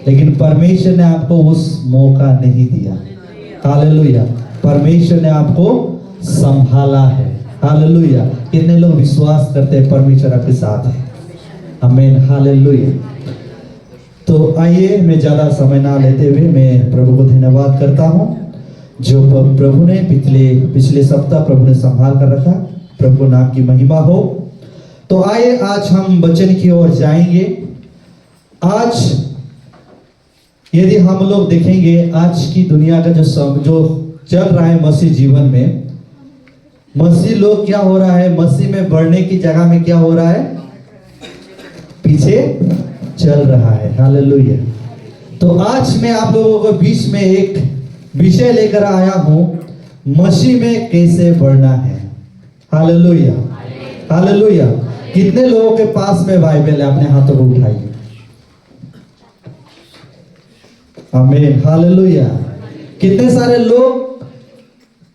लेकिन परमेश्वर ने आपको उस मौका नहीं दिया। हालेलुया। परमेश्वर ने आपको संभाला है। हालेलुया। कितने लोग विश्वास करते हैं परमेश्वर आपके साथ है? आमीन। हालेलुया। तो आइए, मैं ज्यादा समय ना लेते हुए मैं प्रभु को धन्यवाद करता हूं जो प्रभु ने पिछले सप्ताह प्रभु ने संभाल कर रखा। प्रभु को नाम की महिमा हो। तो आइए, आज हम वचन की ओर जाएंगे। आज यदि हम लोग देखेंगे आज की दुनिया का जो चल रहा है मसीह जीवन में, मसीह लोग क्या हो रहा है, मसीह में बढ़ने की जगह में क्या हो रहा है, पीछे चल रहा है। हालेलुया। तो आज मैं आप लोगों को बीच में एक विषय लेकर आया हूं, मसीह में कैसे बढ़ना है। हालेलुया। हालेलुया। कितने लोगों के पास में बाइबल है? अपने हाथों को उठाइए। आमीन। हालेलुया। कितने सारे लोग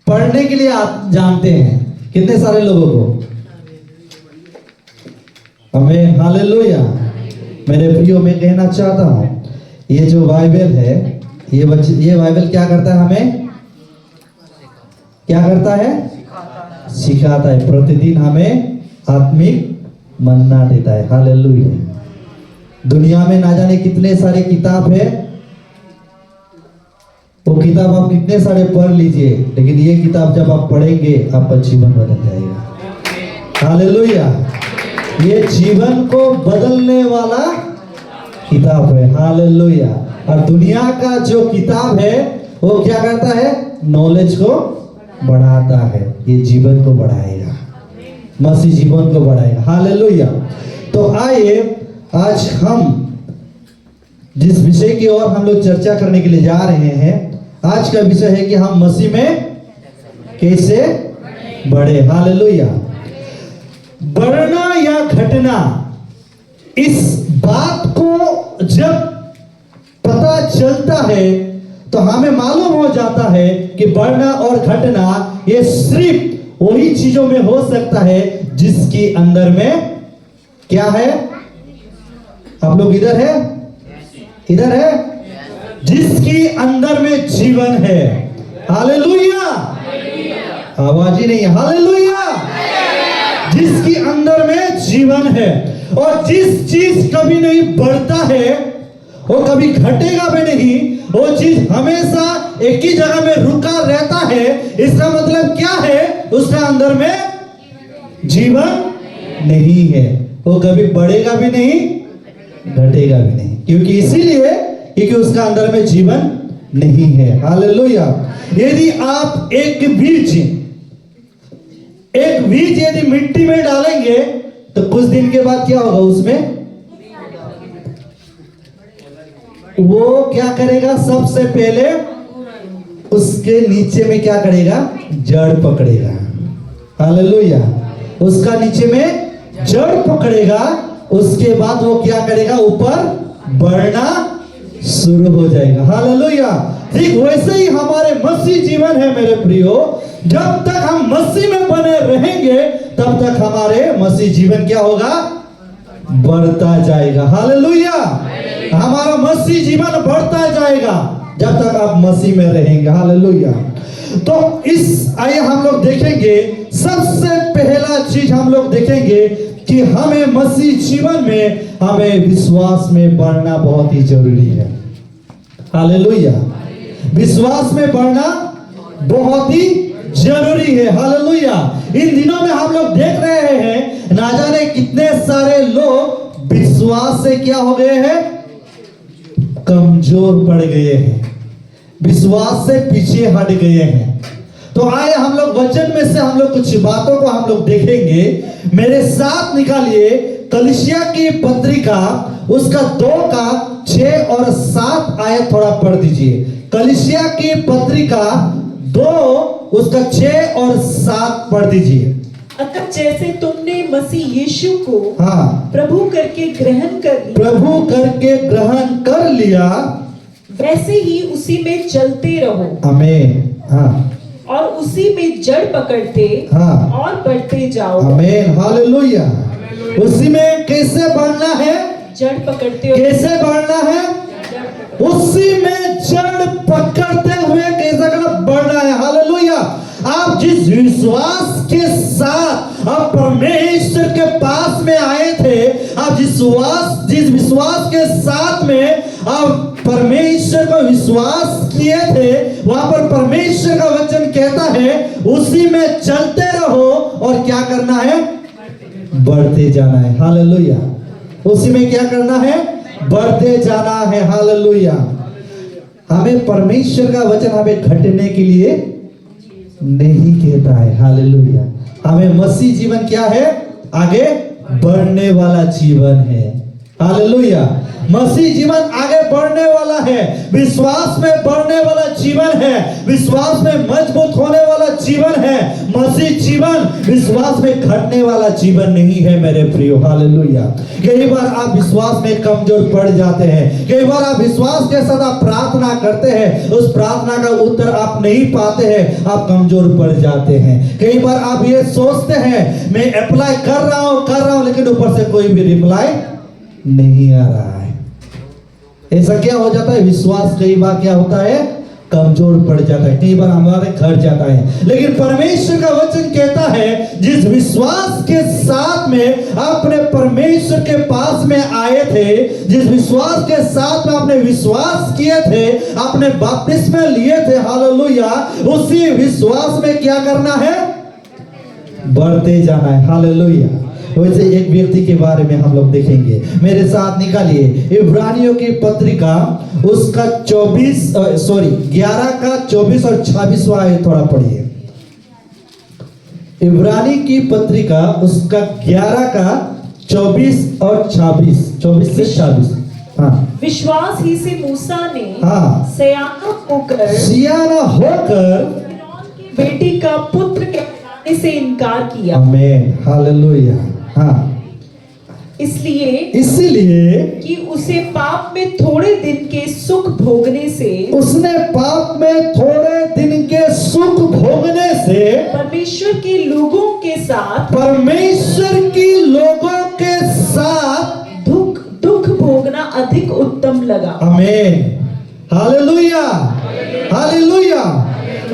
पढ़ने के लिए जानते हैं? कितने सारे लोगों को? आमीन। हालेलुया। मेरे प्रियो, मैं कहना चाहता हूं, ये जो बाइबल है, ये बाइबल क्या करता है? हमें क्या करता है? सिखाता है। प्रतिदिन हमें आत्मिक मन्ना देता है। हालेलुया। दुनिया में ना जाने कितने सारे किताब है, वो किताब आप कितने सारे पढ़ लीजिए, लेकिन ये किताब जब आप पढ़ेंगे आपका जीवन बदल जाएगा। हालेलुया। ये जीवन को बदलने वाला किताब है। हालेलुया। और दुनिया का जो किताब है वो क्या करता है? नॉलेज को बढ़ाता है। ये जीवन को बढ़ाएगा, मसीह जीवन को बढ़ाएगा। हालेलुया। तो आइए, आज हम जिस विषय की ओर हम लोग चर्चा करने के लिए जा रहे हैं, आज का विषय है कि हम मसीह में कैसे बढ़े। हालेलुया। बढ़ना या घटना, इस बात को जब पता चलता है तो हमें मालूम हो जाता है कि बढ़ना और घटना ये सिर्फ वही चीजों में हो सकता है जिसकी अंदर में क्या है? आप लोग इधर है? इधर है? जिसकी अंदर में जीवन है। हालेलुया। आवाज ही नहीं है। हालेलुया। जिसकी अंदर में जीवन है, और जिस चीज कभी नहीं बढ़ता है वो कभी घटेगा भी नहीं, वो चीज हमेशा एक ही जगह में रुका रहता है। इसका मतलब क्या है? उसके अंदर में जीवन नहीं है। वो कभी बढ़ेगा भी नहीं, घटेगा भी नहीं। क्योंकि इसीलिए क्योंकि उसका अंदर में जीवन नहीं है। हालेलुया। यदि आप एक बीज यदि मिट्टी में डालेंगे तो कुछ दिन के बाद क्या होगा? उसमें वो क्या करेगा? सबसे पहले उसके नीचे में क्या करेगा? जड़ पकड़ेगा। हालेलुया। उसका नीचे में जड़ पकड़ेगा, उसके बाद वो क्या करेगा? ऊपर बढ़ना शुरू हो जाएगा। हालेलुया। ठीक वैसे ही हमारे मसीह जीवन है मेरे प्रियो। जब तक हम मसीह में बने रहेंगे तब तक हमारे मसीह जीवन क्या होगा? बढ़ता जाएगा। हालेलुया। हमारा मसीह जीवन बढ़ता जाएगा जब तक आप मसीह में रहेंगे। हालेलुया। तो आइए हम लोग देखेंगे, सबसे पहला चीज हम लोग देखेंगे कि हमें मसीह जीवन में हमें विश्वास में बढ़ना बहुत ही जरूरी है। हालेलुया। विश्वास में बढ़ना बहुत ही जरूरी है। हालेलुया। इन दिनों में हम लोग देख रहे हैं, ना जाने कितने सारे लोग विश्वास से क्या हो गए हैं? कमजोर पड़ गए हैं, विश्वास से पीछे हट गए हैं। तो आए हम लोग वचन में से हम लोग कुछ बातों को हम लोग देखेंगे। मेरे साथ निकालिए कलीसिया की पत्रिका, उसका 2 का 6 और 7 आयत थोड़ा पढ़ दीजिए। कलीसिया की पत्रिका 2 उसका 6 और 7 पढ़ दीजिए। अतः जैसे तुमने मसीह यीशु को प्रभु करके ग्रहण कर लिया, वैसे ही उसी में चलते रहो। आमीन। और उसी में जड़ पकड़ते और बढ़ते जाओ। आमीन। हालेलुया। उसी में कैसे बढ़ना है? जड़ पकड़ते। कैसे बढ़ना है? जिस विश्वास के साथ आप परमेश्वर के पास में आए थे, आप जिस विश्वास के साथ में आप परमेश्वर को विश्वास किए थे, वहां पर परमेश्वर का वचन कहता है उसी में चलते रहो और क्या करना है, बढ़ते जाना है। हालेलुया। उसी में क्या करना है, बढ़ते जाना है। हालेलुया। हमें परमेश्वर का वचन हमें घटने के लिए नहीं कहता है। हालेलुया। हमें मसीह जीवन क्या है, आगे बढ़ने वाला जीवन है। हालेलुया। मसीह जीवन आगे बढ़ने वाला है, विश्वास में बढ़ने वाला जीवन है, विश्वास में मजबूत होने वाला जीवन है। मसीह जीवन विश्वास में घटने वाला जीवन नहीं है मेरे प्रियो। हालेलुया। कई बार आप विश्वास में कमजोर पड़ जाते हैं, कई बार आप विश्वास के साथ आप प्रार्थना करते हैं, उस प्रार्थना का उत्तर आप नहीं पाते हैं, आप कमजोर पड़ जाते हैं। कई बार आप ये सोचते हैं मैं अप्लाई कर रहा हूं लेकिन ऊपर से कोई भी रिप्लाई नहीं आ रहा है। ऐसा क्या हो जाता है, विश्वास कई बार क्या होता है, कमजोर पड़ जाता है, कई बार हमारे घर जाता है। लेकिन परमेश्वर का वचन कहता है जिस विश्वास के साथ में आपने परमेश्वर के पास में आए थे, जिस विश्वास के साथ में आपने विश्वास किए थे, आपने बपतिस्मा लिए थे, हालेलुया, उसी विश्वास में क्या करना है, बढ़ते जाना है। हालेलुया। वैसे एक व्यक्ति के बारे में हम लोग देखेंगे, मेरे साथ निकालिए इब्रानियों की पत्रिका उसका 11 का 24 और 26वां आयत थोड़ा पढ़िए। इब्रानी की पत्रिका उसका 11 का 24 और 24 से 26। हाँ। विश्वास ही से मूसा ने सियाना होकर बेटी का पुत्र कहलाने से इनकार किया। आमीन। हालेलुया। हाँ। इसलिए कि उसे पाप में थोड़े दिन के सुख भोगने से, उसने पाप में थोड़े दिन के सुख भोगने से परमेश्वर के लोगों के साथ दुख भोगना अधिक उत्तम लगा। आमीन। हालेलुया। हालेलुया।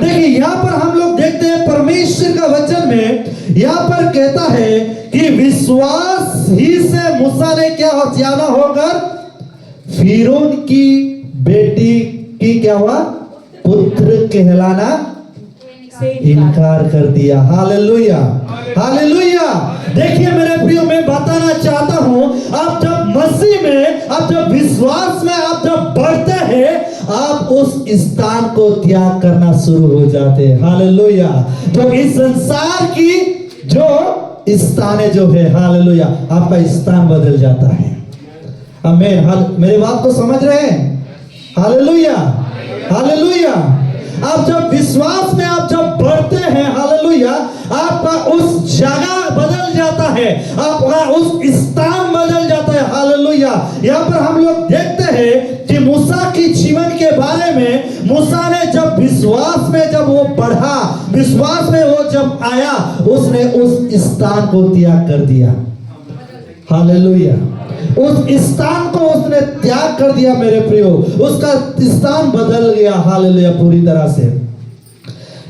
देखिए यहाँ पर हम लोग देखते हैं परमेश्वर का वचन में यहाँ पर कहता है कि विश्वास ही से मूसा ने क्या सियाना होकर फिरौन की बेटी की क्या हुआ, पुत्र कहलाना से इनकार कर दिया। हालेलुया। हालेलुया। देखिए मेरे प्रियो, मैं बताना चाहता हूं, आप जब मसीह में, आप जब विश्वास में आप जब बढ़ते हैं, आप उस स्थान को त्याग करना शुरू हो जाते हैं। हालेलुया। तो इस संसार की जो स्थान है जो है, हालेलुया, आपका स्थान बदल जाता है। आमीन। मेरी बात को समझ रहे हैं? हालेलुया। हालेलुया। आप जब विश्वास में आप जब बढ़ते हैं, हालेलुया, आपका उस जगह बदल जाता है, आपका उस स्थान बदल जाता है। हालेलुया। यहाँ पर हम लोग देखते हैं कि मूसा की जीवन के बारे में, मूसा ने जब विश्वास में जब वो बढ़ा, विश्वास में वो जब आया, उसने उस स्थान को त्याग कर दिया। हालेलुया। उस स्थान को उसने त्याग कर दिया मेरे प्रियो, उसका स्थान बदल गया। हालेलुया। पूरी तरह से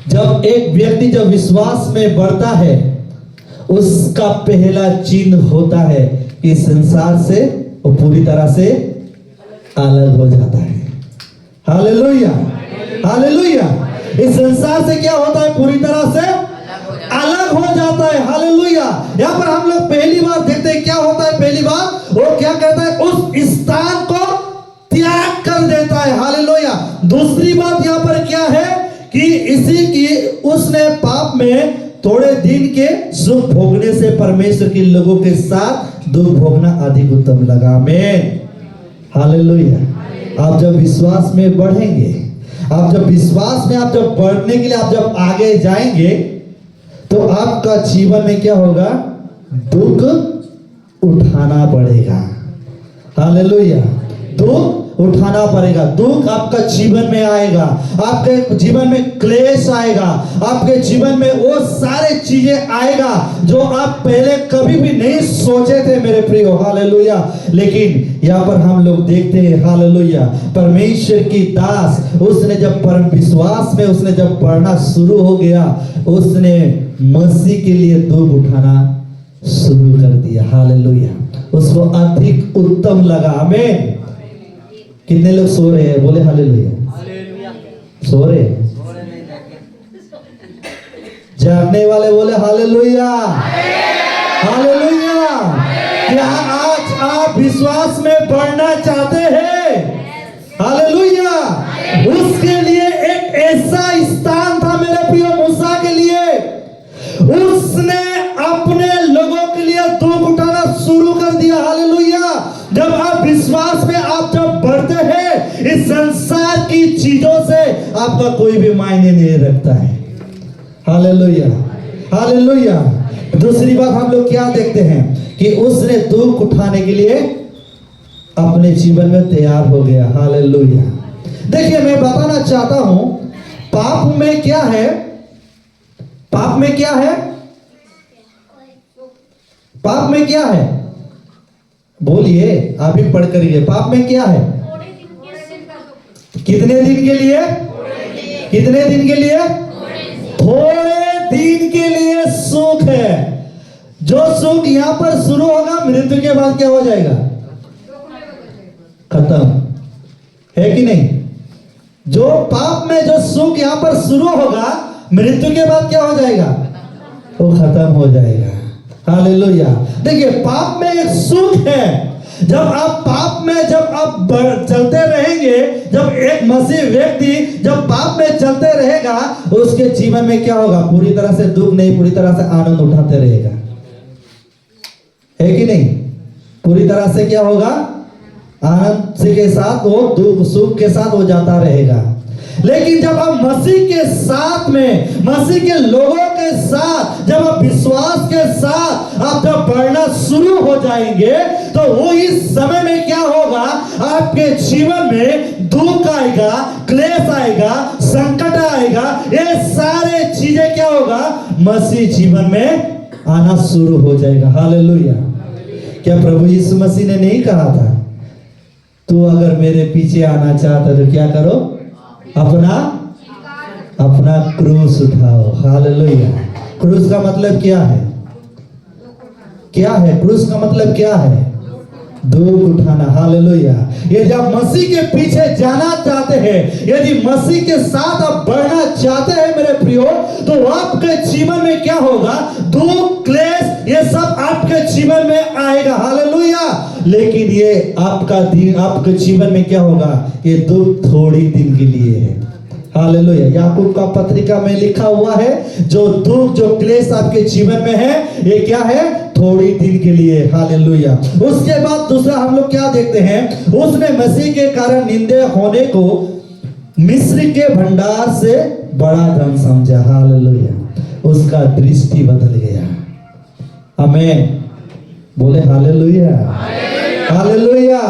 जब एक व्यक्ति जब विश्वास में बढ़ता है, उसका पहला चिन्ह होता है कि संसार से वो पूरी तरह से अलग हो जाता है। हालेलुया। हालेलुया। इस संसार से क्या होता है, पूरी तरह से अलग हो जाता है। हालेलुया। यहाँ पर हम लोग पहली बार देखते हैं क्या होता है, पहली बार वो क्या कहता है, उस स्थान को त्याग कर देता है। हालेलुया। दूसरी बात यहाँ पर क्या है कि इसी की उसने पाप में थोड़े दिन के सुख भोगने से परमेश्वर के लोगों के साथ दुख भोगना अधिक उत्तम लगा। आमीन। हालेलुया। आप जब विश्वास में बढ़ेंगे, आप जब विश्वास में आप जब बढ़ने के लिए आप जब आगे जाएंगे, तो आपका जीवन में क्या होगा, दुख उठाना पड़ेगा। हालेलुया। दुख उठाना पड़ेगा। दुख आपका जीवन में आएगा, आपके जीवन में क्लेश आएगा, आपके जीवन में वो सारे चीजें आएगा जो आप पहले कभी भी नहीं सोचे थे मेरे प्रियो। हालेलुया। लेकिन यहाँ पर हम लोग देखते हैं, हालेलुया, परमेश्वर की दास उसने जब परम विश्वास में उसने जब पढ़ना शुरू हो गया, उसने मसीह के लिए दुख उठाना शुरू कर दिया। हालेलुया। उसको अधिक उत्तम लगा। आमीन। कितने लोग सो रहे हैं? बोले हालेलुया। सो रहे हैं? जागने वाले बोले हालेलुया। हालेलुया। क्या आज आप विश्वास में बढ़ना चाहते हैं? हालेलुया। उसके लिए एक ऐसा स्थान था मेरे प्रिय मूसा के लिए, उसने अपने लोगों के लिए दुख उठाना शुरू कर दिया। हालेलुया। जब आप विश्वास में आप जब बढ़ते हैं, इस संसार की चीजों से आपका कोई भी मायने नहीं रखता है। हालेलुया। हालेलुया। दूसरी बात हम लोग क्या देखते हैं कि उसने दुख उठाने के लिए अपने जीवन में तैयार हो गया। हालेलुया। देखिए, मैं बताना चाहता हूं पाप में क्या है। पाप में क्या है? पाप में क्या है? बोलिए, आप ही पढ़ करिए। पाप में क्या है? कितने दिन के लिए? कितने दिन के लिए? थोड़े दिन के लिए सुख है। जो सुख यहां पर शुरू होगा, मृत्यु के बाद क्या हो जाएगा? खत्म। है कि नहीं? जो पाप में जो सुख यहां पर शुरू होगा, मृत्यु के बाद क्या हो जाएगा? वो खत्म हो जाएगा। हालेलुया। देखिए, पाप में एक सुख है। जब आप पाप में जब आप चलते रहेंगे, जब एक मसीह व्यक्ति जब पाप में चलते रहेगा, उसके जीवन में क्या होगा? पूरी तरह से दुख नहीं, पूरी तरह से आनंद उठाते रहेगा। है कि नहीं? पूरी तरह से क्या होगा? आनंद के साथ वो दुख सुख के साथ वो जाता रहेगा। लेकिन जब आप मसीह के साथ में, मसीह के लोगों के साथ, जब आप विश्वास के साथ आप जब बढ़ना शुरू हो जाएंगे, तो वो इस समय में क्या होगा? आपके जीवन में दुख आएगा, क्लेश आएगा, संकट आएगा। ये सारे चीजें क्या होगा? मसीह जीवन में आना शुरू हो जाएगा। हालेलुया। क्या प्रभु यीशु मसीह ने नहीं कहा था, तू अगर मेरे पीछे आना चाहता तो क्या करो? अपना क्रूस उठाओ। हालेलुया। क्रूस का मतलब क्या है? क्या है क्रूस का मतलब? क्या है? दुख उठाना। हालेलुया। यदि आप मसीह के पीछे जाना चाहते हैं, यदि मसीह के साथ आप बढ़ना चाहते हैं मेरे प्रियो, तो आपके जीवन में क्या होगा? दुख क्लेश ये सब आपके जीवन में आएगा। हालेलुया। लेकिन ये आपके जीवन में क्या होगा? ये दुख थोड़ी दिन के लिए है। हालेलुया। याकूब का पत्रिका में लिखा हुआ है, जो दुख जो क्लेश आपके जीवन में है, ये क्या है? थोड़ी दिन के लिए। हालेलुया। उसके बाद दूसरा हम लोग क्या देखते हैं? उसने मसीह के कारण निंदे होने को मिस्र के भंडार से बड़ा धन समझा। हालेलुया। उसका दृष्टि बदल गया। आमीन। बोले हालेलुया। हालेलुया।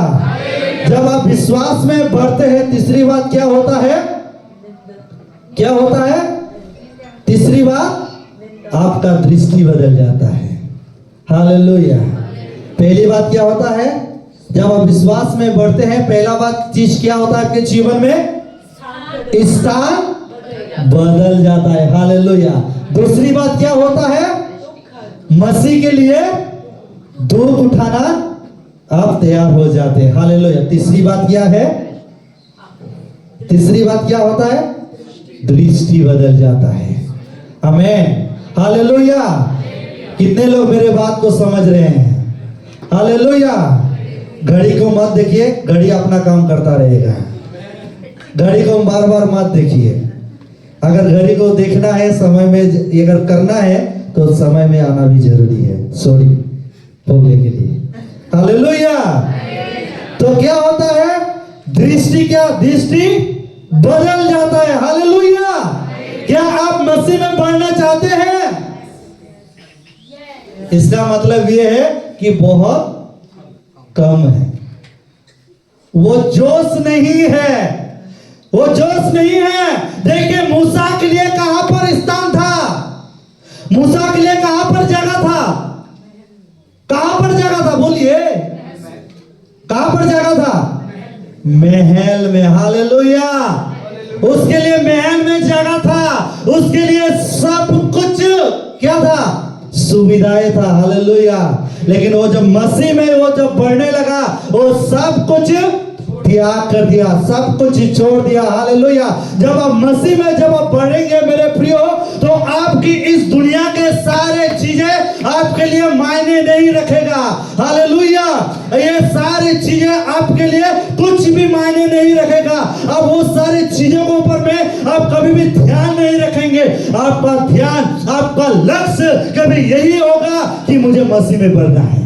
जब आप विश्वास में बढ़ते हैं, तीसरी बात क्या होता है? क्या होता है? तीसरी बात, आपका दृष्टि बदल जाता है। हालेलुया। पहली बात क्या होता है? जब आप विश्वास में बढ़ते हैं, पहला बात चीज क्या होता है आपके जीवन में? स्थान बदल जाता है। हालेलुया। दूसरी बात क्या होता है? मसीह के लिए दुख उठाना आप तैयार हो जाते हैं। हालेलुया। तीसरी बात क्या है? तीसरी बात क्या होता है? दृष्टि बदल जाता है। आमीन। हालेलुया। कितने लोग मेरे बात को समझ रहे हैं? हालेलुया। घड़ी को मत देखिए, घड़ी अपना काम करता रहेगा। घड़ी को बार बार मत देखिए। अगर घड़ी को देखना है, समय में अगर करना है, तो समय में आना भी जरूरी है। सॉरी बोलने के लिए। हालेलुया। तो क्या होता है? दृष्टि क्या? दृष्टि बदल जाता है। हालेलुया। क्या आप मसीह में बढ़ना चाहते हैं? इसका मतलब यह है कि बहुत कम है, वो जोश नहीं है, वो जोश नहीं है। देखिए मूसा के लिए कहां पर स्थान था, मूसा के लिए कहां पर जगह था, कहां पर जगह था, बोलिए कहां पर जगह था, महल में। हालेलुया। उसके लिए महल में जगह था, उसके लिए सब कुछ क्या था, सुविधाएं था। हालेलुया। लेकिन वो जब मसीह में वो जब बढ़ने लगा, वो सब कुछ त्याग कर दिया, सब कुछ छोड़ दिया। हालेलुया। जब आप मसीह में जब आप बढ़ेंगे मेरे प्रियो, तो आपकी इस दुनिया के सारे चीजें आपके लिए मायने नहीं रखेगा। हालेलुया। ये सारी चीजें आपके लिए कुछ भी मायने नहीं रखेगा। अब वो सारी चीजों के ऊपर में आप कभी भी ध्यान नहीं रखेंगे। आपका ध्यान, आपका लक्ष्य कभी यही होगा कि मुझे मसीह में बढ़ना है।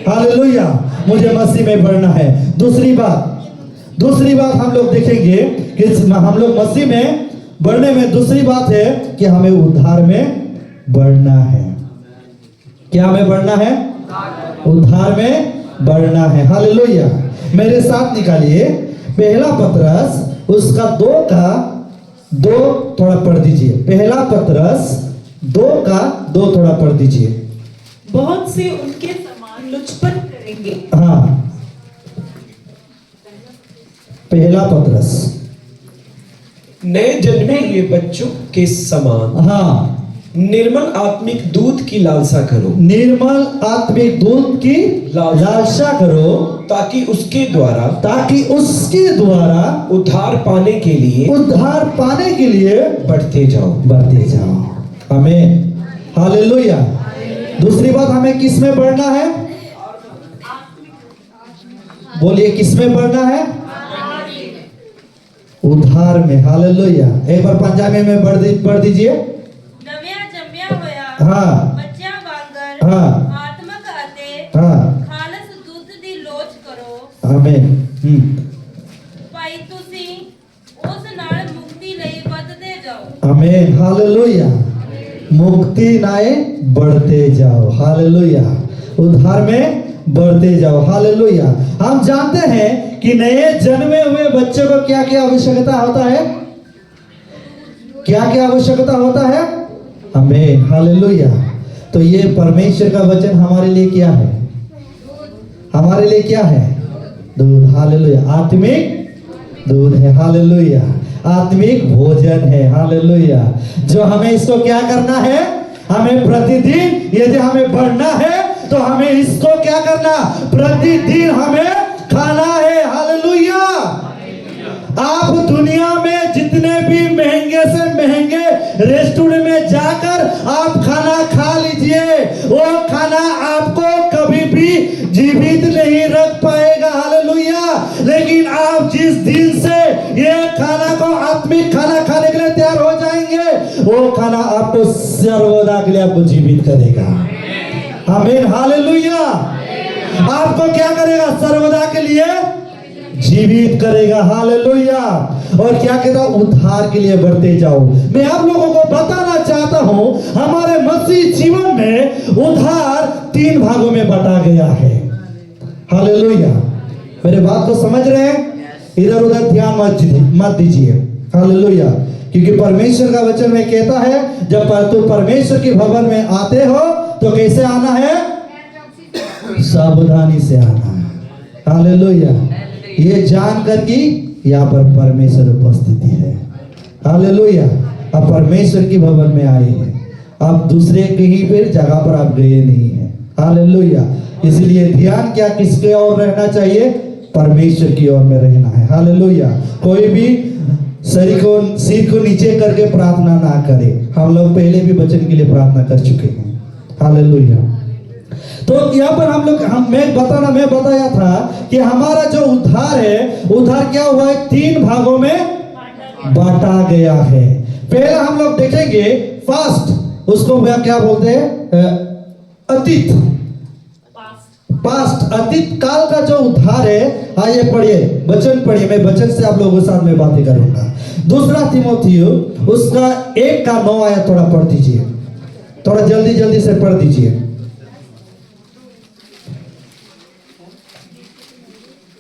हालेलुया। मुझे मसीह में बढ़ना है। दूसरी बात हम लोग देखेंगे कि हम लोग मसीह में बढ़ने में दूसरी बात है कि हमें उद्धार में बढ़ना है। क्या हमें बढ़ना है, उद्धार में बढ़ना है। हालेलुया। मेरे साथ निकालिए पहला पतरस उसका 2 थोड़ा पढ़ दीजिए। पहला पतरस 2 थोड़ा पढ़ दीजिए। बहुत से उनके समान लुचपन करेंगे। हाँ, पहला पतरस नए जन्मे हुए बच्चों के समान हाँ, निर्मल आत्मिक दूध की लालसा करो, निर्मल आत्मिक दूध की लालसा करो, ताकि उसके द्वारा उद्धार पाने के लिए बढ़ते जाओ। आमीन। हालेलुया। दूसरी बात, हमें किस में बढ़ना है, बोलिए किस में बढ़ना है, उद्धार में। हालेलुया। एक बार पंजाबी में पढ़ दीजिए। नव्या जम्या होया हाँ बच्चा वांगर हाँ आत्मक अते हाँ, खालस दूध दी लोच करो। आमीन। भाई तुसी उस नाल मुक्ति लई वधदे जाओ। आमीन। हालेलुया। मुक्ति नाए बढ़ते जाओ। हालेलुया। उद्धार में बढ़ते जाओ। हालेलुया। हम जानते हैं कि नए जन्मे हुए बच्चे को क्या क्या आवश्यकता होता है, क्या क्या आवश्यकता होता है, आमीन। हालेलुया। तो ये परमेश्वर का वचन हमारे लिए क्या है, हमारे लिए क्या है, दूध। हालेलुया। आत्मिक दूध है। हालेलुया। आत्मिक भोजन है। हालेलुया। जो हमें इसको क्या करना है, हमें प्रतिदिन, यदि हमें बढ़ना है तो हमें इसको क्या करना, प्रतिदिन हमें खाना है। हालेलुया। आप दुनिया में जितने भी महंगे से महंगे रेस्टोरेंट में जाकर आप खाना खा लीजिए, वो खाना आपको कभी भी जीवित नहीं रख पाएगा। हालेलुया। लेकिन आप जिस दिन से ये खाना को, आत्मिक खाना खाने के लिए तैयार हो जाएंगे, वो खाना आपको सर्वदा के लिए आपको जीवित करेगा। आमीन। हालेलुया। आपको क्या करेगा, सर्वदा के लिए जीवित करेगा। हालेलुया। और क्या कहता, उद्धार के लिए बढ़ते जाओ। मैं आप लोगों को बताना चाहता हूं, हमारे मसीह जीवन में उद्धार 3 भागों में बांटा गया है। हालेलुया। मेरे बात को समझ रहे हैं, इधर उधर ध्यान मत दीजिए। हालेलुया। क्योंकि परमेश्वर का वचन में कहता है, जब तुम परमेश्वर के भवन में आते हो तो कैसे आना है, सावधानी से आना है। हालेलुया। ये जानकर कि यहाँ पर परमेश्वर उपस्थिति है। हालेलुया। अब परमेश्वर की भवन में आए हैं, अब दूसरे कहीं पे जगह पर आप गए नहीं हैं। हालेलुया। इसलिए ध्यान क्या, किसके ओर रहना चाहिए, परमेश्वर की ओर में रहना है। हालेलुया। कोई भी सिर को नीचे करके प्रार्थना ना करे। हम लोग पहले भी वचन के लिए प्रार्थना कर चुके हैं। हालेलुया। तो यहाँ पर मैं बताया था कि हमारा जो उद्धार है, उद्धार क्या हुआ है, 3 भागों में बांटा गया है। पहला हम लोग देखेंगे फास्ट, उसको क्या बोलते हैं, अतीत, पास्ट, अतीत काल का जो उद्धार है। आइए पढ़िए, वचन पढ़िए, मैं वचन से आप लोगों के साथ में बातें करूंगा। 2 तीमुथियुस उसका 1:9 आया, थोड़ा पढ़ दीजिए, थोड़ा जल्दी से पढ़ दीजिए।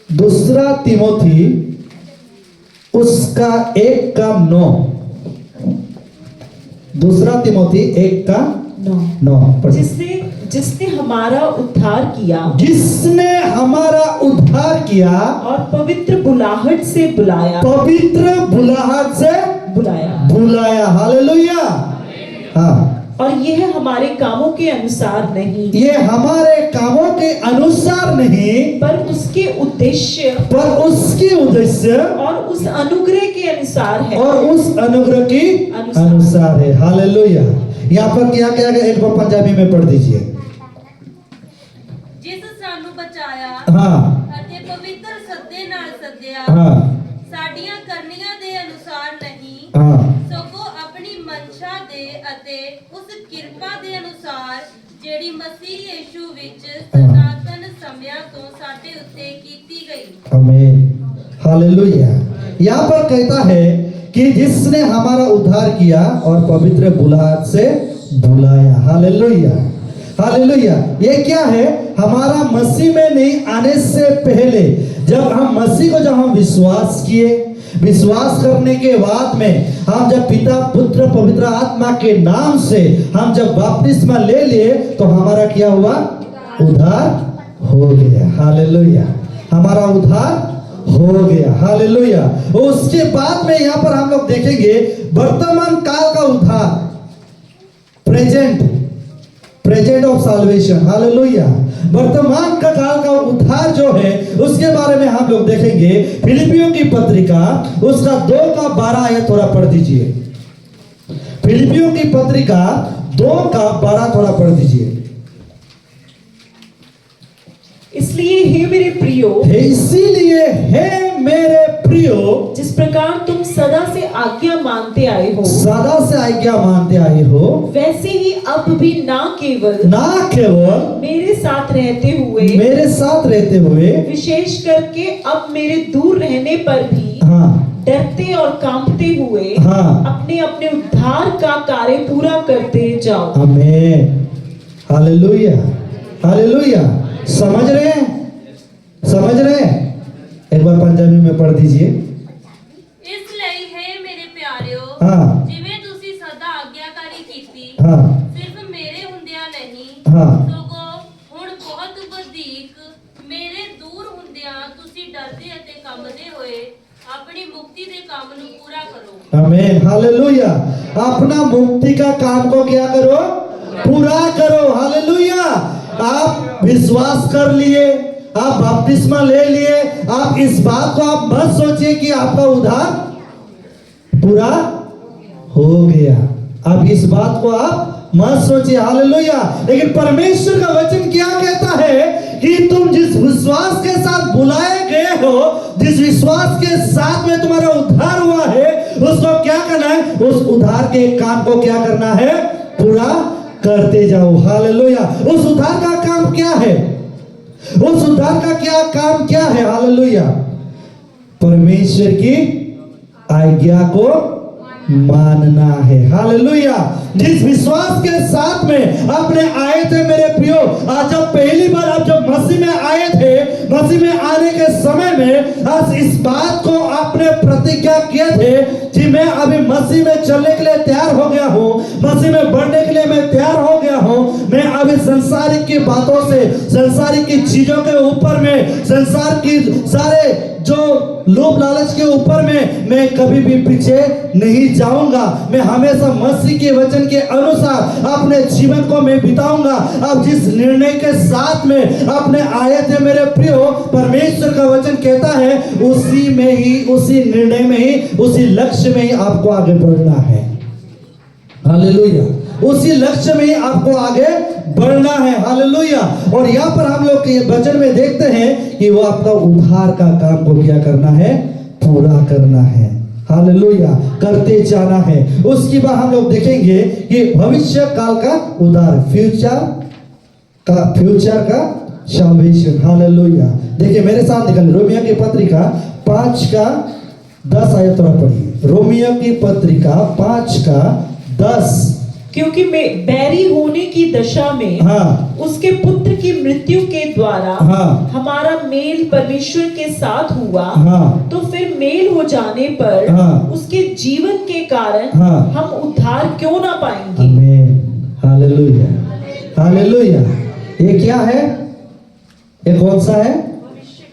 दूसरा तिमोथी उसका 1:9। दूसरा तिमोथी 1:9 पढ़िए। जिसने हमारा उद्धार किया जिसने हमारा उद्धार किया और पवित्र बुलाहट से बुलाया बुलाया। हालेलुया। हाँ, और यह हमारे कामों के अनुसार नहीं, ये हमारे कामों के अनुसार नहीं, पर उसके उद्देश्य और उस अनुग्रह के अनुसार है। और उस अनुग्रह की अनुसार है। हालेलुया। यहाँ पर क्या क्या है, एक बार पंजाबी में पढ़ दीजिए। जिस सानू बचाया हाँ ਅਤੇ ਪਵਿੱਤਰ ਸੱਦੇ ਨਾਲ ਸੱਦਿਆ हाँ ਸਾਡੀਆਂ ਕਰਨੀਆਂ ਦੇ ਅਨੁਸਾਰ ਨਹੀਂ हाँ ਸਗੋਂ ਆਪਣੀ ਮਨਸ਼ਾ ਦੇ ਅਤੇ ਉਸ ਕਿਰਪਾ ਦੇ ਅਨੁਸਾਰ ਜਿਹੜੀ ਮਸੀਹ ਯੀਸ਼ੂ ਵਿੱਚ ਸਨਾਤਨ ਸਮਿਆਂ ਤੋਂ ਸਾਡੇ ਉੱਤੇ ਕੀਤੀ ਗਈ। आमीन। हालेलुया। यहाँ पर कहता है कि जिसने हमारा उद्धार किया और पवित्र बुलाहट से बुलाया। हालेलुया। हालेलुया। ये क्या है, हमारा मसीह में नहीं आने से पहले जब हम मसीह को जब हम विश्वास किए, विश्वास करने के बाद में हम जब पिता पुत्र पवित्र आत्मा के नाम से हम जब बपतिस्मा ले लिए तो हमारा क्या हुआ, उद्धार हो गया। हालेलुया। हमारा उद्धार हो गया। हालेलुया। उसके बाद में यहाँ पर हम लोग देखेंगे वर्तमान काल का उद्धार, प्रेजेंट ऑफ साल्वेशन। हालेलुया। वर्तमान का काल का उद्धार जो है उसके बारे में हम लोग देखेंगे। फिलिपियों की पत्रिका उसका 2:12 आयत थोड़ा पढ़ दीजिए। फिलिपियों की पत्रिका 2:12 थोड़ा पढ़ दीजिए। इसलिए हे मेरे प्रियो, इसीलिए हे मेरे प्रियो, जिस प्रकार तुम सदा से आज्ञा मानते आए हो, वैसे ही अब भी ना केवल मेरे साथ रहते हुए विशेष करके अब मेरे दूर रहने पर भी हाँ डरते और कांपते हुए हाँ अपने अपने उद्धार का कार्य पूरा करते जाओ। आमीन। हालेलुया। हालेलुया। समझ रहे हैं? एक बार पंजाबी में पढ़ दीजिए। ਇਸ ਲਈ ਹੈ ਮੇਰੇ ਪਿਆਰਿਓ हाँ ਜਿਵੇਂ ਤੁਸੀਂ ਸਦਾ ਆਗਿਆਕਾਰੀ ਕੀਤੀ हाँ ਸਿਰਫ ਮੇਰੇ ਹੁੰਦਿਆਂ ਨਹੀਂ हाँ ਸਗੋਂ ਹੁਣ ਬਹੁਤ ਵਧੇਕ ਮੇਰੇ ਦੂਰ ਹੁੰਦਿਆਂ ਤੁਸੀਂ ਡਰਦੇ ਅਤੇ ਕੰਬਦੇ ਹੋਏ ਆਪਣੀ ਮੁਕਤੀ ਦੇ ਕੰਮ ਨੂੰ ਪੂਰਾ ਕਰੋ। आमीन। हालेलुया। अपना मुक्ति का काम को क्या करो, पूरा करो। हालेलुया। आप विश्वास कर लिए, आप बपतिस्मा ले लिए, आप इस बात को आप मत सोचिए कि आपका उद्धार पूरा हो गया। अब इस बात को आप मत सोचिए। हालेलुया। लेकिन परमेश्वर का वचन क्या कहता है कि तुम जिस विश्वास के साथ बुलाए गए हो, जिस विश्वास के साथ में तुम्हारा उद्धार हुआ है, उसको क्या करना है, उस उद्धार के काम को क्या करना है, पूरा करते जाओ। हालेलुया। उस उद्धार का काम क्या है, उस उद्धार का क्या काम क्या है? हालेलुया। परमेश्वर की आज्ञा को मानना है। हालेलुया। जिस विश्वास के साथ में आपने आए थे मेरे प्रियो, आज जब पहली बार आप जब मसीह में आए थे, मसीह में आने के समय में आज इस बात को आपने प्रतिज्ञा किए थे कि मैं अभी मसीह में चलने के लिए तैयार हो गया हूँ, मसीह में बढ़ने के लिए मैं तैयार हो गया हूँ। मैं अभी संसारिक की बातों से, संसारिक की चीजों के ऊपर में, संसार की सारे जो लोभ लालच के ऊपर में मैं कभी भी पीछे नहीं जाऊंगा। मैं हमेशा मसीह के वचन के अनुसार अपने जीवन को मैं बिताऊंगा। अब जिस निर्णय के साथ में अपने आए थे मेरे प्रियो, परमेश्वर का वचन कहता है उसी में ही, उसी निर्णय में ही, उसी लक्ष्य में ही आपको आगे बढ़ना है। हालेलुया। उसी लक्ष्य में ही आपको आगे बढ़ना है। हालेलुया। और यहाँ पर हम लोग के वचन में देखते हैं कि वो आपका उद्धार का काम को क्या करना है, पूरा करना है। हालेलुया। करते जाना है। उसके बाद हम लोग देखेंगे कि भविष्य काल का उद्धार, फ्यूचर का सैल्वेशन। हालेलुया। देखिए मेरे साथ निकल रोमियो की पत्रिका 5:10 आयत थोड़ा पढ़िए। रोमियो की पत्रिका 5:10 क्योंकि बैरी होने की दशा में हाँ उसके पुत्र की मृत्यु के द्वारा हाँ हमारा मेल परमेश्वर के साथ हुआ, हाँ तो फिर मेल हो जाने पर हाँ उसके जीवन के कारण हाँ हम उद्धार क्यों ना पाएंगे। आमीन, हालेलुया, हालेलुया। ये क्या है? ये कौन सा है?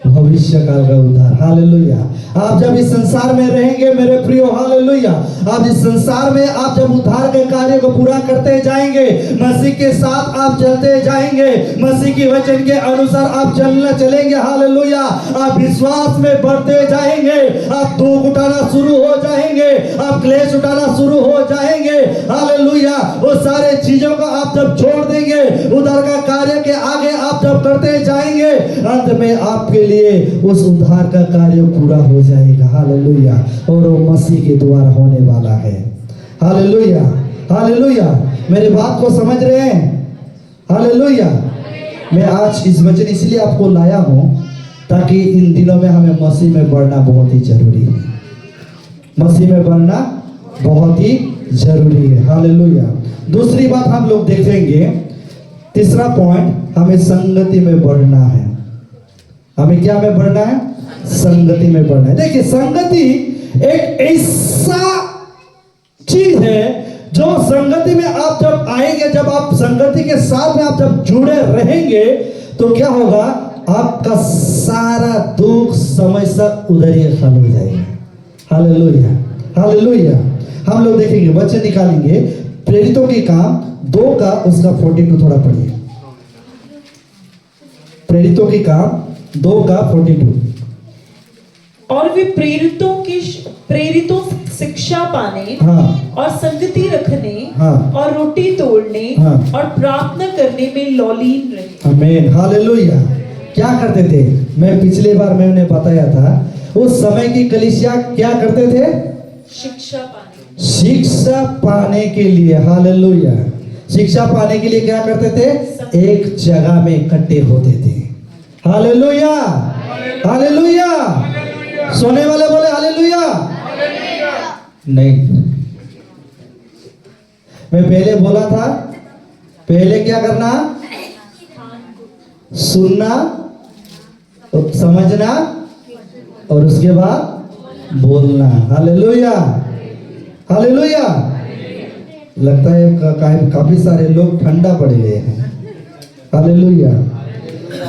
भविष्य काल का उद्धार। हालेलुया। आप जब इस संसार में रहेंगे मेरे प्रियो, हालेलुया, आप इस संसार में आप जब उद्धार के कार्य को पूरा करते जाएंगे, मसीह के साथ आप चलते जाएंगे, मसीह की वचन के अनुसार आप चलेंगे, हालेलुया, आप विश्वास में बढ़ते जाएंगे, आप दुख उठाना शुरू हो जाएंगे, आप क्लेश उठाना शुरू हो जाएंगे, हालेलुया। वो सारे चीजों को आप जब छोड़ देंगे, उद्धार का कार्य के आगे आप जब करते जाएंगे, अंत में आपके लिए उस उद्धार का कार्य पूरा हो जाएगा, हालेलुया, और वो मसीह के द्वारा होने वाला है। Hallelujah, hallelujah. मेरी बात को समझ रहे हैं? हालेलुया। मैं आज इस वचन इसलिए आपको लाया हूं ताकि इन दिनों में हमें मसीह में बढ़ना बहुत ही जरूरी है। मसीह में बढ़ना बहुत ही जरूरी है। हालेलुया। दूसरी बात हम लोग देखेंगे, तीसरा पॉइंट, हमें संगति में बढ़ना है। हमें क्या में बढ़ना है? संगति में बढ़ना है। देखिए, संगति एक ऐसा चीज है जो संगति में आप जब आएंगे, जब आप संगति के साथ में आप जब जुड़े रहेंगे, तो क्या होगा? आपका सारा दुख समस्या उधर ही हल हो जाएगा। Hallelujah, hallelujah. हम लोग देखेंगे, बच्चे निकालेंगे प्रेरितों के काम 2 का उसका 42 थोड़ा पढ़िए। प्रेरितों के काम 2 का 42। और वे प्रेरितों शिक्षा पाने, हाँ, और संगति रखने, हाँ, और रोटी तोड़ने, हाँ, और प्रार्थना करने में लौलीन रहे। आमीन, हालेलुया। क्या करते थे? मैं पिछले बार मैंने बताया था, उस समय की कलीसिया क्या करते थे? शिक्षा पाने, शिक्षा पाने के लिए, हालेलुया, शिक्षा पाने के लिए क्या करते थे? एक जगह में इकट्ठे होते थे। Hallelujah, hallelujah. सोने वाले बोले हालेलुया। नहीं, मैं पहले बोला था, पहले क्या करना? सुनना, समझना, और उसके बाद बोलना। Hallelujah, hallelujah. लगता है काफी सारे लोग ठंडा पड़ गए हैं। हालेलुया।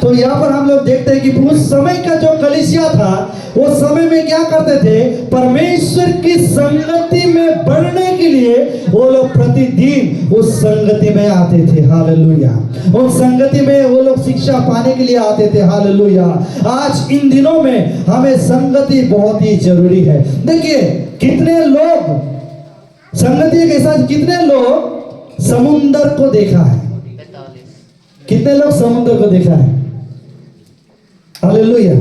तो यहाँ पर हम लोग देखते हैं कि उस समय का जो कलीसिया था, वो समय में क्या करते थे? परमेश्वर की संगति में बढ़ने के लिए वो लोग प्रतिदिन उस संगति में आते थे। हालेलुया। उस संगति में वो लोग शिक्षा पाने के लिए आते थे। हालेलुया। आज इन दिनों में हमें संगति बहुत ही जरूरी है। देखिए, कितने लोग संगति के साथ, कितने लोग समुद्र को देखा है? कितने लोग समुद्र को देखा है? हालेलुया।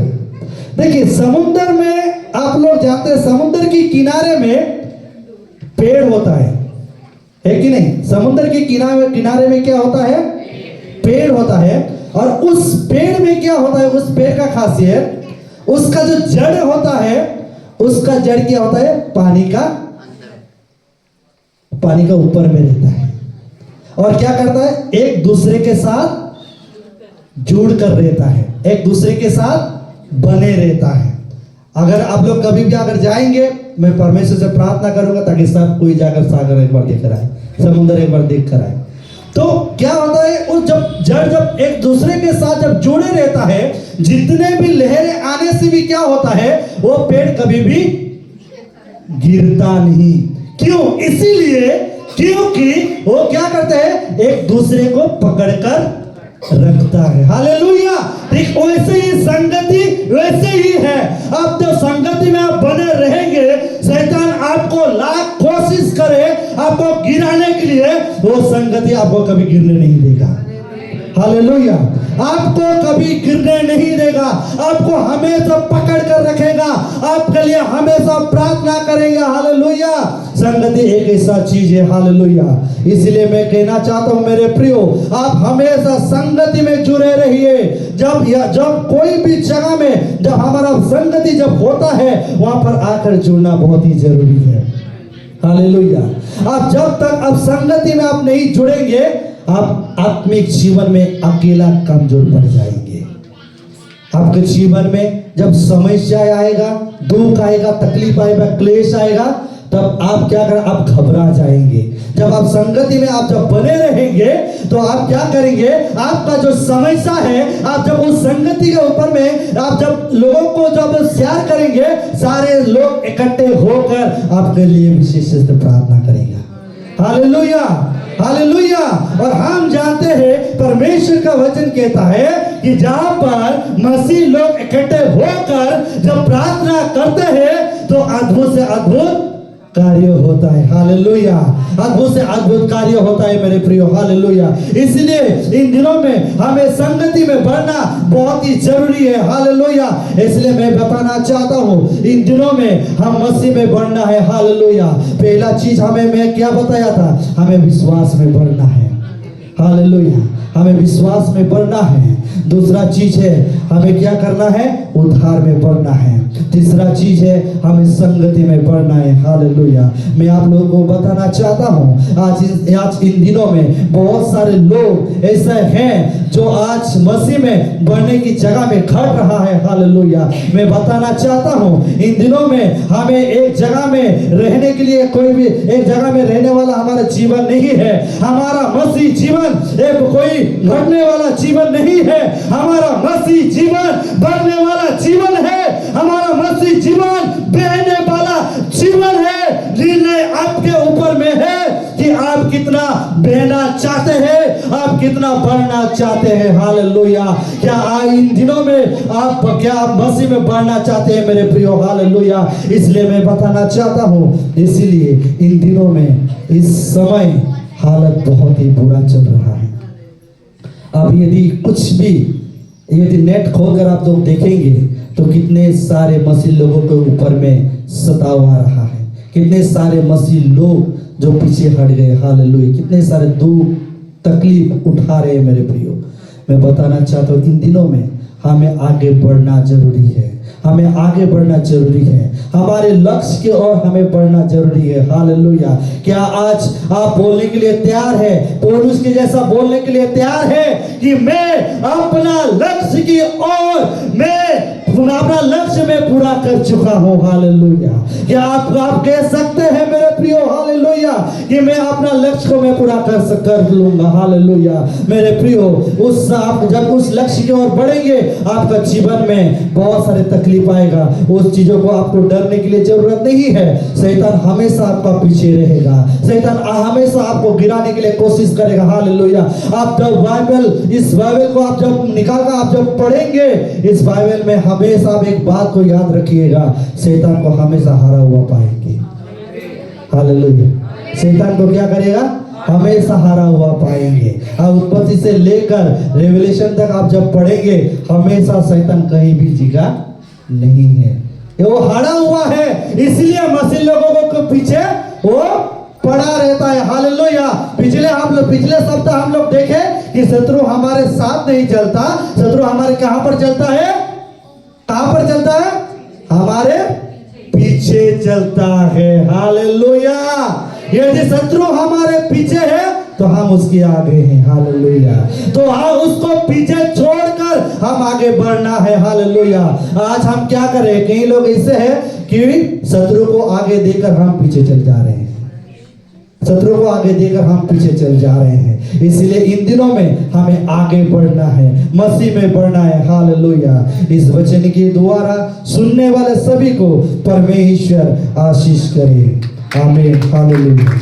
देखिए, समुद्र में आप लोग जानते हैं, समुद्र के किनारे में पेड़ होता है कि नहीं? समुद्र के किनारे में क्या होता है? पेड़ होता है। और उस पेड़ में क्या होता है? उस पेड़ का खासियत, उसका जो जड़ होता है, उसका जड़ क्या होता है? पानी का ऊपर में रहता है, और क्या करता है? एक दूसरे के साथ जुड़ कर रहता है, एक दूसरे के साथ बने रहता है। अगर आप लोग कभी भी अगर जाएंगे, मैं परमेश्वर से प्रार्थना करूंगा ताकि सब कोई जाकर सागर एक बार देख कर आए, समुद्र एक बार देख कर आए। तो क्या होता है? उस जब एक दूसरे के साथ जब जुड़े रहता है, जितने भी लहरें आने से भी क्या होता है? वो पेड़ कभी भी गिरता नहीं। क्यों? इसीलिए क्योंकि वो क्या करते हैं? एक दूसरे को पकड़कर रखता है। हालेलुया। ठीक वैसे ही संगति वैसे ही है। अब जब संगति में आप बने रहेंगे, शैतान आपको लाख कोशिश करे आपको गिराने के लिए, वो संगति आपको कभी गिरने नहीं देगा। हालेलुया। आपको कभी गिरने नहीं देगा, आपको हमेशा पकड़ कर रखेगा, आपके लिए हमेशा प्रार्थना करेगा। हालेलुया। संगति एक ऐसा चीज है। हालेलुया। इसलिए मैं कहना चाहता हूं मेरे प्रियो, आप हमेशा संगति में जुड़े रहिए। जब कोई भी जगह में जब हमारा संगति जब होता है, वहां पर आकर जुड़ना बहुत ही जरूरी है। हालेलुया। आप जब तक आप संगति में आप नहीं जुड़ेंगे, आप आत्मिक जीवन में अकेला कमजोर पड़ जाएंगे। आपके जीवन में जब समस्या आएगा, दुख आएगा, तकलीफ आएगा, क्लेश आएगा, तब आप क्या करें, आप घबरा जाएंगे। जब आप संगति में आप जब बने रहेंगे तो आप क्या करेंगे, आपका जो समस्या है, आप जब उस संगति के ऊपर में आप जब लोगों को जब शेयर करेंगे, सारे लोग इकट्ठे होकर आपके लिए विशेष से प्रार्थना करेगा। Hallelujah, hallelujah. और हम जानते हैं परमेश्वर का वचन कहता है कि जहां पर मसीह लोग इकट्ठे होकर जब प्रार्थना करते हैं तो अद्भुत से अद्भुत कार्य होता है। हालेलुया, अद्भुत से अद्भुत कार्य होता है मेरे प्रियो। हालेलुया। इसलिए इन दिनों में हमें संगति में बढ़ना बहुत ही जरूरी है। हालेलुया। इसलिए मैं बताना चाहता हूँ, इन दिनों में हम मसीह में बढ़ना है। हालेलुया। पहला चीज मैं क्या बताया था, हमें विश्वास में बढ़ना है। हालेलुया, हमें विश्वास में बढ़ना है। दूसरा चीज है हमें क्या करना है, उद्धार में बढ़ना है। तीसरा चीज है हमें संगति में बढ़ना है। हालेलुया। मैं आप लोगों को बताना चाहता हूँ, आज इन दिनों में बहुत सारे लोग ऐसे हैं जो आज मसीह में बढ़ने की जगह में घट रहा है। हालेलुया। मैं बताना चाहता हूँ, इन दिनों में हमें एक जगह में रहने के लिए, कोई भी एक जगह में रहने वाला हमारा जीवन नहीं है। हमारा मसीह जीवन एक कोई घटने वाला जीवन नहीं है। हमारा मसीह जीवन बढ़ने वाला जीवन है। हमारा मसीह जीवन बहने वाला जीवन है। निर्णय आपके ऊपर में है कि आप कितना बहना चाहते हैं, आप कितना बढ़ना चाहते हैं। हालेलुया। क्या इन दिनों में आप क्या मसीह में बढ़ना चाहते हैं मेरे प्रियो। हालेलुया। इसलिए मैं बताना चाहता हूँ, इसलिए इन दिनों में इस समय हालत बहुत ही बुरा चल रहा है। अब यदि नेट खोलकर आप लोग देखेंगे तो कितने सारे मसीह लोगों के ऊपर में सताव आ रहा है, कितने सारे मसीह लोग जो पीछे हट गए। हालेलुया। कितने सारे दुख तकलीफ उठा रहे हैं मेरे प्रियो। मैं बताना चाहता हूँ, इन दिनों में हमें आगे बढ़ना जरूरी है। हमें आगे बढ़ना जरूरी है। हमारे लक्ष्य की ओर हमें बढ़ना जरूरी है। हालेलुया। क्या आज आप बोलने के लिए तैयार है, पौलुस के जैसा बोलने के लिए तैयार है कि मैं अपना लक्ष्य की ओर अपना लक्ष्य में पूरा कर चुका हूं। हालेलुया। क्या आप कह सकते हैं मेरे प्रियो, हालेलुया, कि मैं अपना लक्ष्य को मैं पूरा कर लूंगा। हालेलुया। मेरे प्रियो, आप जब उस लक्ष्य की ओर बढ़ेंगे, आपका जीवन में बहुत सारे तकलीफ आएगा। उस चीजों को आपको डरने के लिए जरूरत नहीं है। शैतान हमेशा आपका पीछे रहेगा। शैतान हमेशा आपको गिराने के लिए कोशिश करेगा। हालेलुया। आप जब इस बाइबल को आप जब निकालकर आप जब पढ़ेंगे, इस बाइबल में हमेशा आप एक बात को याद रखिएगा, शैतान को हमेशा हारा हुआ पाएंगे। हालेलुया। शैतान को क्या करेगा, हमेशा हारा हुआ पाएंगे। अब उत्पत्ति से लेकर रेवलेशन तक आप जब पढ़ेंगे, हमेशा शैतान कहीं भी जीता नहीं है, वो हारा हुआ है। इसलिए मसीह लोगों को पीछे वो पड़ा रहता है। हालेलुया। पिछले सप्ताह हम लोग देखे कि शत्रु हमारे साथ नहीं चलता, शत्रु हमारे कहां पर चलता है, कहां पर चलता है, हमारे पीछे चलता है। हालेलुया। यदि शत्रु हमारे पीछे है तो हम उसके आगे हैं। हालेलुया। तो हम उसको पीछे छोड़कर हम आगे बढ़ना है। हालेलुया। आज हम क्या करें, कई लोग ऐसे हैं कि शत्रु को आगे देकर हम पीछे चल जा रहे हैं, शत्रु को आगे देकर हम पीछे चल जा रहे हैं। इसलिए इन दिनों में हमें आगे बढ़ना है, मसीह में बढ़ना है। हालेलुया। इस वचन के द्वारा सुनने वाले सभी को परमेश्वर आशीष करे। आमीन। हालेलुया।